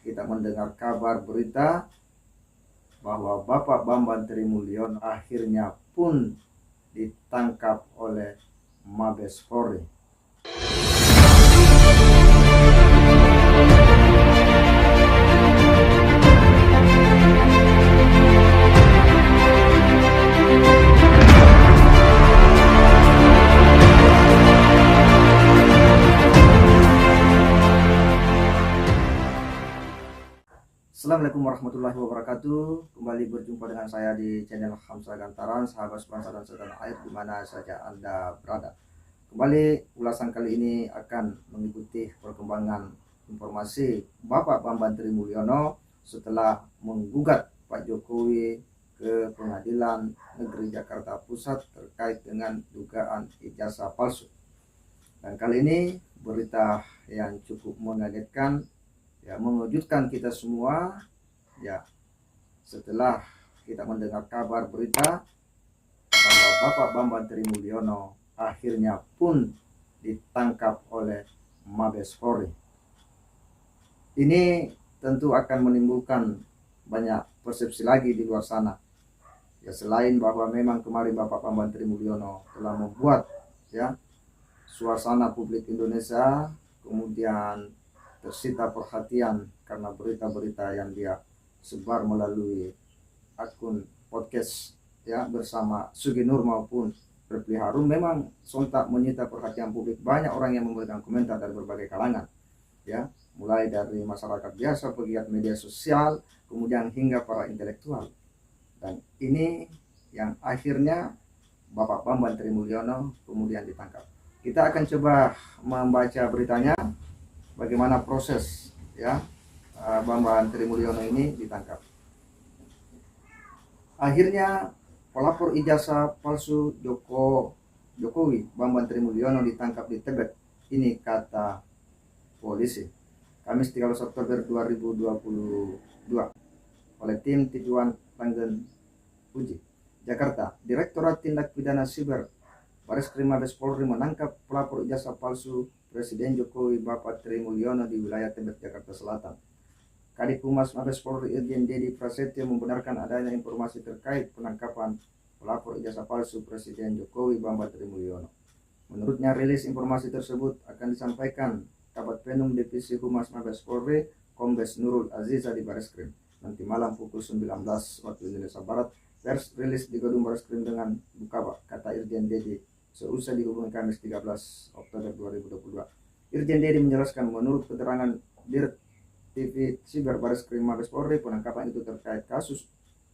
kita mendengar kabar berita bahwa Bapak Bambang Trimulyono akhirnya pun ditangkap oleh Mabes Polri. Assalamualaikum warahmatullahi wabarakatuh. Kembali berjumpa dengan saya di channel Hamzah Gantaran, sahabat sebangsa dan setanah air di mana saja Anda berada. Kembali ulasan kali ini akan mengikuti perkembangan informasi Bapak Bambang Trimulyono setelah menggugat Pak Jokowi ke Pengadilan Negeri Jakarta Pusat terkait dengan dugaan ijazah palsu. Dan kali ini berita yang cukup mengagetkan, ya, mengejutkan kita semua, ya, setelah kita mendengar kabar berita bahwa Bapak Bambang Trimulyono akhirnya pun ditangkap oleh Mabes Polri. Ini tentu akan menimbulkan banyak persepsi lagi di luar sana. Ya, selain bahwa memang kemarin Bapak Bambang Trimulyono telah membuat, ya, suasana publik Indonesia kemudian tersita perhatian karena berita-berita yang dia sebar melalui akun podcast, ya, bersama Sugi Nur maupun Refli Harun, memang sontak menyita perhatian publik. Banyak orang yang memberikan komentar dari berbagai kalangan, ya, mulai dari masyarakat biasa, pegiat media sosial, kemudian hingga para intelektual. Dan ini yang akhirnya Bapak Bambang Trimulyono kemudian ditangkap. Kita akan coba membaca beritanya, bagaimana proses, ya, Bambang Trimulyono ini ditangkap. Akhirnya pelapor ijazah palsu Jokowi Bambang Trimulyono ditangkap di Tebet. Ini kata polisi. Kamis 13 Oktober 2022 oleh tim Tituan Langgen Uji, Jakarta. Direktorat Tindak Pidana Siber Bareskrim Mabes Polri menangkap pelapor ijazah palsu Presiden Jokowi Bapak Trimulyono di wilayah Tebet, Jakarta Selatan. Kadif Humas Mabes Polri Irjen Dedi Prasetyo membenarkan adanya informasi terkait penangkapan pelapor ijazah palsu Presiden Jokowi Bambang Trimulyono. Menurutnya, rilis informasi tersebut akan disampaikan Kabag Penum Divisi Humas Mabes Polri Kombes Nurul Aziza di Bareskrim nanti malam pukul 19 waktu Indonesia Barat. Pers rilis di gedung Bareskrim dengan Bukaba, kata Irjen Dedi seusai dihubungi Kamis 13 Oktober 2022. Irjen Dedi menjelaskan, menurut keterangan Dir TV Siber Bareskrim Mabes Polri, penangkapan itu terkait kasus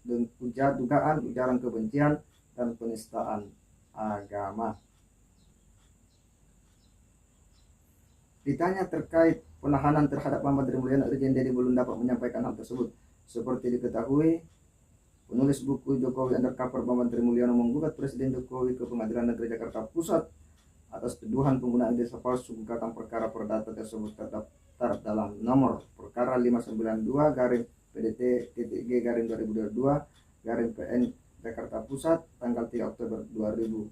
dugaan ujaran kebencian dan penistaan agama. Ditanya terkait penahanan terhadap Bambang Trimulyono, Irjen Dedi belum dapat menyampaikan hal tersebut. Seperti diketahui, penulis buku Jokowi Undercover Bambang Trimulyono menggugat Presiden Jokowi ke Pengadilan Negeri Jakarta Pusat atas tuduhan penggunaan ijazah palsu. Gugatan perkara perdata tersebut terdaftar dalam nomor perkara 592-PDT-G-2022-PN Jakarta Pusat tanggal 3 Oktober 2022.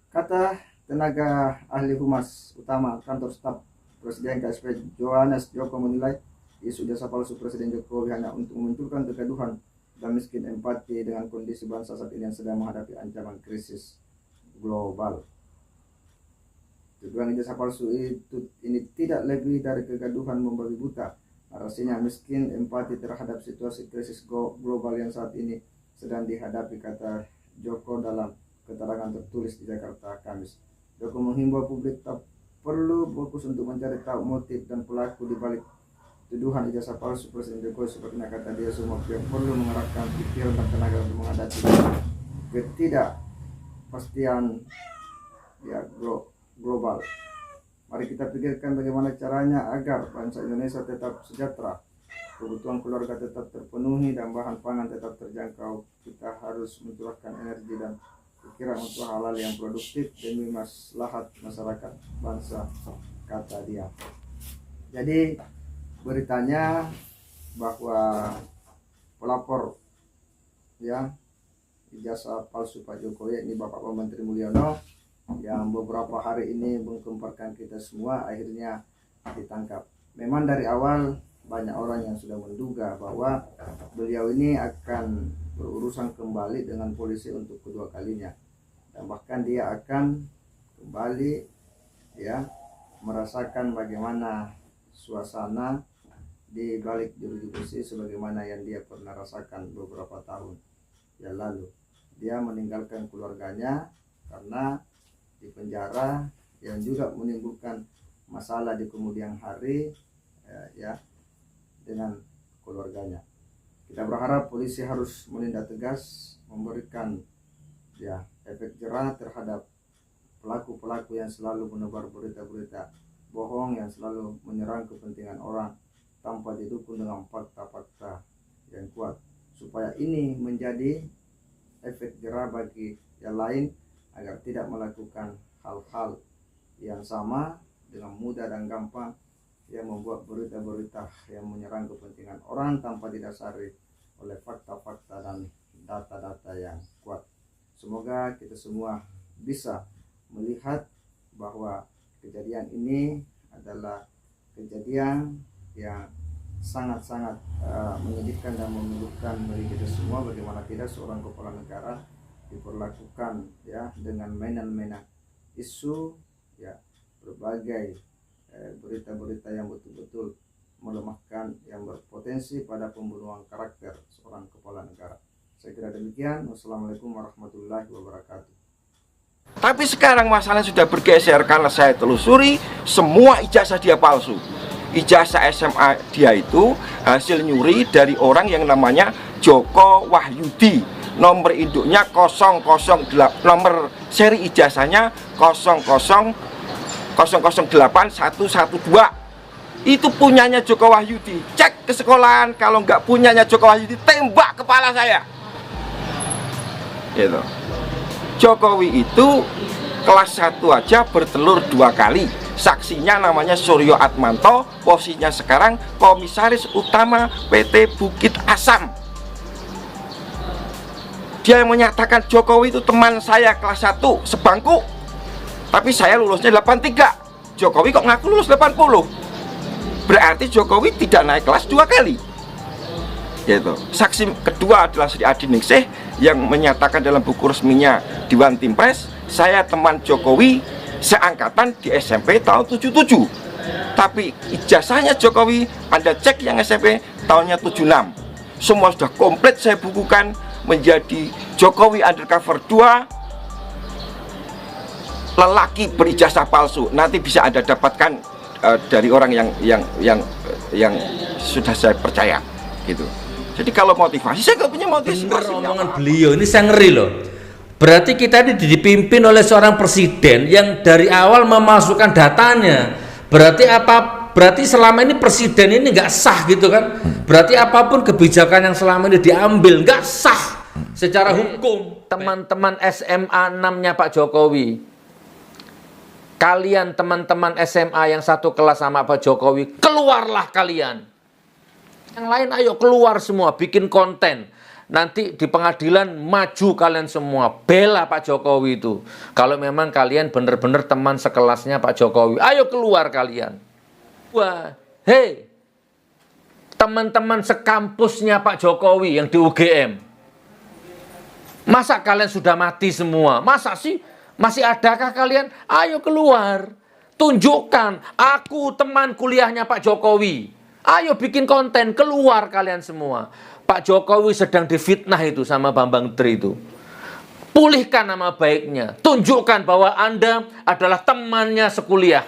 Kata tenaga ahli humas utama kantor staf Presiden KSP Johannes Joko menilai isu ijazah palsu Presiden Jokowi hanya untuk memunculkan kegaduhan dan miskin empati dengan kondisi bangsa saat ini yang sedang menghadapi ancaman krisis global. Tuduhan ijazah palsu ini tidak lebih dari kegaduhan membabi buta. Narasinya miskin empati terhadap situasi krisis global yang saat ini sedang dihadapi, kata Joko dalam keterangan tertulis di Jakarta Kamis. Joko menghimbau publik tak perlu fokus untuk mencari tahu motif dan pelaku di balik tuduhan ijazah palsu Presiden Jokowi. Seperti kata dia, semua pihak perlu mengerahkan pikiran dan tenaga untuk menghadapi ketidakpastian, ya, global. Mari kita pikirkan bagaimana caranya agar bangsa Indonesia tetap sejahtera, kebutuhan keluarga tetap terpenuhi, dan bahan pangan tetap terjangkau. Kita harus mencurahkan energi dan pikiran untuk hal-hal yang produktif demi maslahat masyarakat bangsa, kata dia. Jadi beritanya bahwa pelapor, ya, ijazah palsu Pak Jokowi ini Bapak Bambang Trimulyono yang beberapa hari ini menggemparkan kita semua akhirnya ditangkap. Memang dari awal banyak orang yang sudah menduga bahwa beliau ini akan berurusan kembali dengan polisi untuk kedua kalinya, dan bahkan dia akan kembali ya merasakan bagaimana suasana di balik jeruji besi sebagaimana yang dia pernah rasakan beberapa tahun yang lalu. Dia meninggalkan keluarganya karena di penjara, yang juga menimbulkan masalah di kemudian hari ya dengan keluarganya. Kita berharap polisi harus menindak tegas, memberikan ya efek jerah terhadap pelaku-pelaku yang selalu menebar berita-berita bohong, yang selalu menyerang kepentingan orang tanpa didukung dengan fakta-fakta yang kuat, supaya ini menjadi efek jerah bagi yang lain agar tidak melakukan hal-hal yang sama dengan mudah dan gampang, yang membuat berita-berita yang menyerang kepentingan orang tanpa didasari oleh fakta-fakta dan data-data yang kuat. Semoga kita semua bisa melihat bahwa kejadian ini adalah kejadian yang sangat-sangat menyedihkan dan memilukan bagi kita semua. Bagaimana tidak seorang kepala negara diperlakukan ya dengan mainan-mainan isu ya, berbagai berita-berita yang betul-betul melemahkan, yang berpotensi pada pembunuhan karakter seorang kepala negara. Saya kira demikian. Wassalamualaikum warahmatullahi wabarakatuh. Tapi sekarang masalahnya sudah bergeser karena saya telusuri semua ijazah dia palsu. Ijazah SMA dia itu hasil nyuri dari orang yang namanya Joko Wahyudi. Nomor induknya 008, nomor seri ijazahnya 008.112. Itu punyanya Joko Wahyudi. Cek ke sekolahan, kalau nggak punyanya Joko Wahyudi, tembak kepala saya. Gitu. Jokowi itu kelas 1 aja bertelur 2 kali. Saksinya namanya Suryo Atmanto, posisinya sekarang Komisaris Utama PT Bukit Asam. Dia yang menyatakan Jokowi itu teman saya kelas 1 sebangku, tapi saya lulusnya 83. Jokowi kok ngaku lulus 80. Berarti Jokowi tidak naik kelas 2 kali. Gitu. Saksi kedua adalah Sri Adi Ningsih yang menyatakan dalam buku resminya Dewan Timpres, saya teman Jokowi seangkatan di SMP tahun 77. Tapi ijazahnya Jokowi Anda cek yang SMP tahunnya 76. Semua sudah komplit saya bukukan menjadi Jokowi Undercover 2 lelaki berijazah palsu. Nanti bisa Anda dapatkan dari orang yang sudah saya percaya gitu. Jadi kalau motivasi, saya nggak punya motivasi. Benar omongan beliau ini, saya ngeri loh. Berarti kita ini dipimpin oleh seorang presiden yang dari awal memasukkan datanya. Berarti selama ini presiden ini nggak sah gitu kan? Berarti apapun kebijakan yang selama ini diambil nggak sah secara hukum. Teman-teman SMA 6-nya Pak Jokowi, kalian teman-teman SMA yang satu kelas sama Pak Jokowi, keluarlah kalian. Yang lain ayo keluar semua, bikin konten. Nanti di pengadilan maju kalian semua, bela Pak Jokowi itu. Kalau memang kalian benar-benar teman sekelasnya Pak Jokowi, ayo keluar kalian. Wah, hei, teman-teman sekampusnya Pak Jokowi yang di UGM. Masa kalian sudah mati semua? Masa sih? Masih adakah kalian? Ayo keluar. Tunjukkan, aku teman kuliahnya Pak Jokowi. Ayo bikin konten, keluar kalian semua. Pak Jokowi sedang difitnah itu sama Bambang Tri itu. Pulihkan nama baiknya. Tunjukkan bahwa Anda adalah temannya sekuliah.